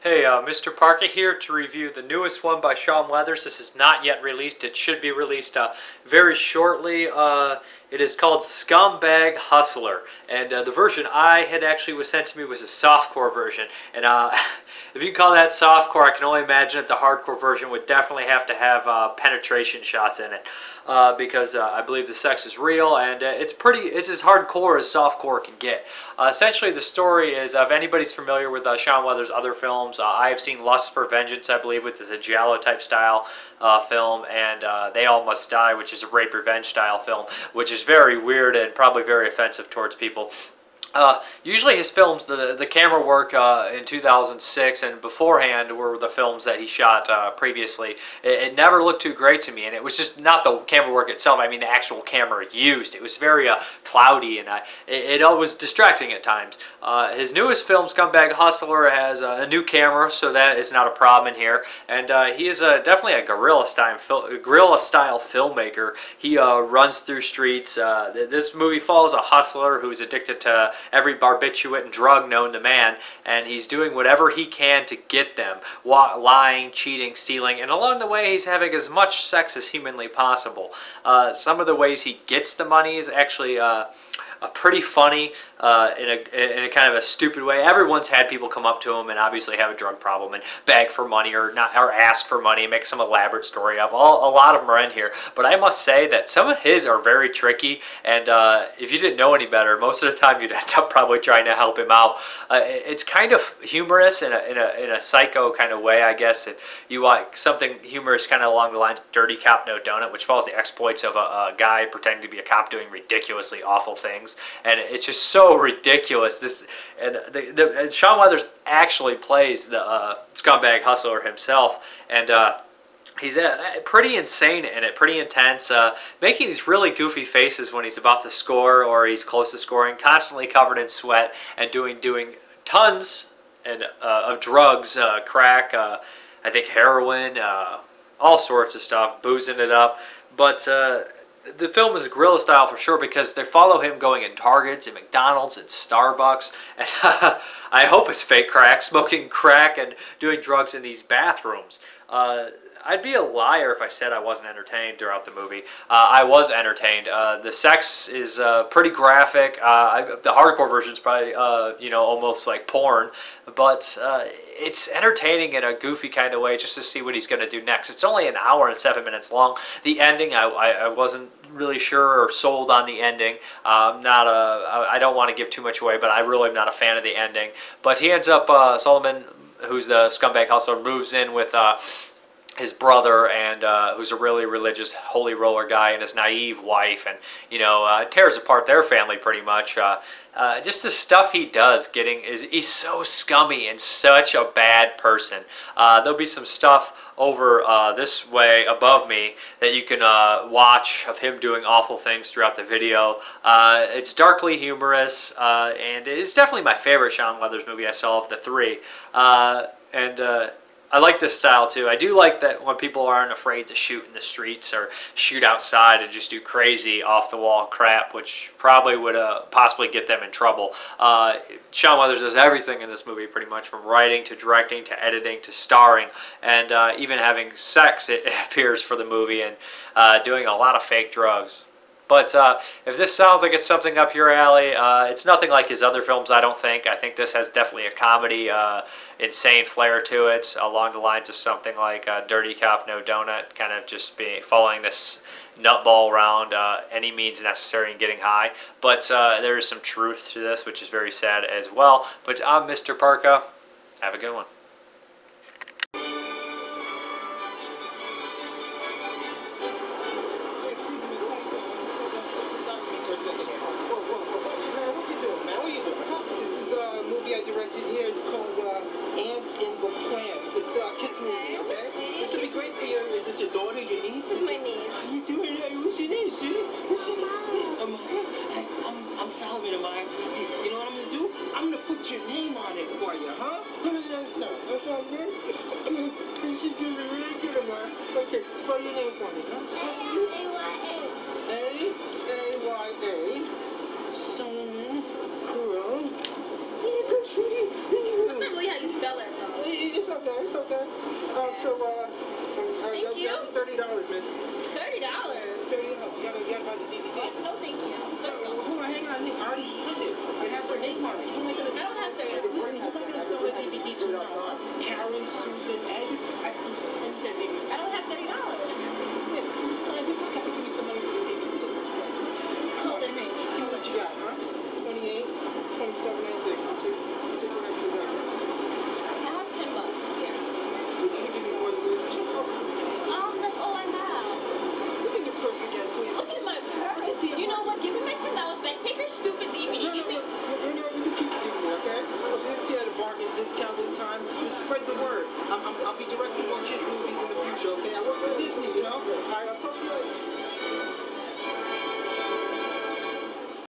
Hey, Mrparka here to review the newest one by Sean Weathers. This is not yet released. It should be released very shortly. It is called Scumbag Hustler, and the version I had actually was sent to me was a softcore version. And if you can call that softcore, I can only imagine that the hardcore version would definitely have to have penetration shots in it, because I believe the sex is real, and it's as hardcore as softcore can get. Essentially, the story is, if anybody's familiar with Sean Weathers' other films, I have seen Lust for Vengeance, I believe, which is a giallo type style film, and They All Must Die, which is a rape revenge style film, which is very weird and probably very offensive towards people. Usually his films, the camera work in 2006 and beforehand were the films that he shot previously. It never looked too great to me, and it was just not the camera work itself. I mean the actual camera used. It was very cloudy, and it was distracting at times. His newest film, Scumbag Hustler, has a new camera, so that is not a problem in here. And he is definitely a guerrilla style filmmaker. He runs through streets. This movie follows a hustler who's addicted to every barbiturate and drug known to man, and he's doing whatever he can to get them, lying, cheating, stealing, and along the way he's having as much sex as humanly possible. Some of the ways he gets the money is actually pretty funny in a kind of a stupid way. Everyone's had people come up to him and obviously have a drug problem and beg for money or ask for money and make some elaborate story up. A lot of them are in here, but I must say that some of his are very tricky, and if you didn't know any better, most of the time you'd end up probably trying to help him out. It's kind of humorous in a psycho kind of way, I guess. If you like something humorous kind of along the lines of Dirty Cop No Donut, which follows the exploits of a guy pretending to be a cop doing ridiculously awful things, and it's just so ridiculous. And Sean Weathers actually plays the scumbag hustler himself, and he's pretty insane in it, pretty intense, making these really goofy faces when he's about to score or he's close to scoring, constantly covered in sweat and doing tons of drugs, crack, I think heroin, all sorts of stuff, boozing it up. But the film is guerrilla style for sure, because they follow him going in Targets and McDonald's and Starbucks, and I hope it's fake crack, smoking crack and doing drugs in these bathrooms. I'd be a liar if I said I wasn't entertained throughout the movie. I was entertained. The sex is pretty graphic. The hardcore version is probably almost like porn, but it's entertaining in a goofy kind of way just to see what he's going to do next. It's only an hour and 7 minutes long. The ending, I wasn't really sure or sold on the ending. I don't want to give too much away, but I really am not a fan of the ending. But he ends up, Soloman, who's the scumbag hustler, moves in with his brother, and who's a really religious holy roller guy, and his naive wife, and tears apart their family pretty much. Just the stuff he does, he's so scummy and such a bad person. There'll be some stuff over this way above me that you can watch of him doing awful things throughout the video. It's darkly humorous, and it's definitely my favorite Sean Weathers movie I saw of the three. I like this style too. I do like that when people aren't afraid to shoot in the streets or shoot outside and just do crazy off-the-wall crap, which probably would possibly get them in trouble. Sean Weathers does everything in this movie pretty much, from writing to directing to editing to starring, and even having sex, it appears, for the movie, and doing a lot of fake drugs. But if this sounds like it's something up your alley, it's nothing like his other films, I don't think. I think this has definitely a comedy, insane flair to it, along the lines of something like Dirty Cop No Donut, kind of just following this nutball around any means necessary in getting high. But there is some truth to this, which is very sad as well. But I'm Mrparka. Have a good one. I directed here. It's called Ants in the Plants. It's a kids movie, okay? This will be great for you. Is this your daughter, your niece? This is my niece. How you doing? What's your name, sweetie? What's your name? I'm Solomon, Amaya. You know what I'm going to do? I'm going to put your name on it for you, huh? That's all good? She's going to be really good, Amaya. Okay, spell your name for me, huh? A-Y-A. A-A-Y-A. Soloman Crow. That's not really how you spell it, though. buy the DVD? What? No, thank you. Just go. Hold on, hang on. I already signed it. It has her name on it. Who am I gonna I don't have $30. Listen, who am I gonna sell the DVD to now? Karen, Susan, Ed? Let me that DVD. I don't have $30. Yes, you signed it. I gotta give you some money for the DVD. Hold this baby. How much you got, huh? 28, 27, anything. I'll take whatever you got. I have $10. You can't give me more than this. Two costs too many. That's all I have. Look at your purse again, please. Look at my purse. You know what? Give me my $10 back. Take your stupid DVD. No, Give me. you can keep giving it, okay? Look, we'll see you at a bargain discount this time. Just spread the word. I'll be directing more kids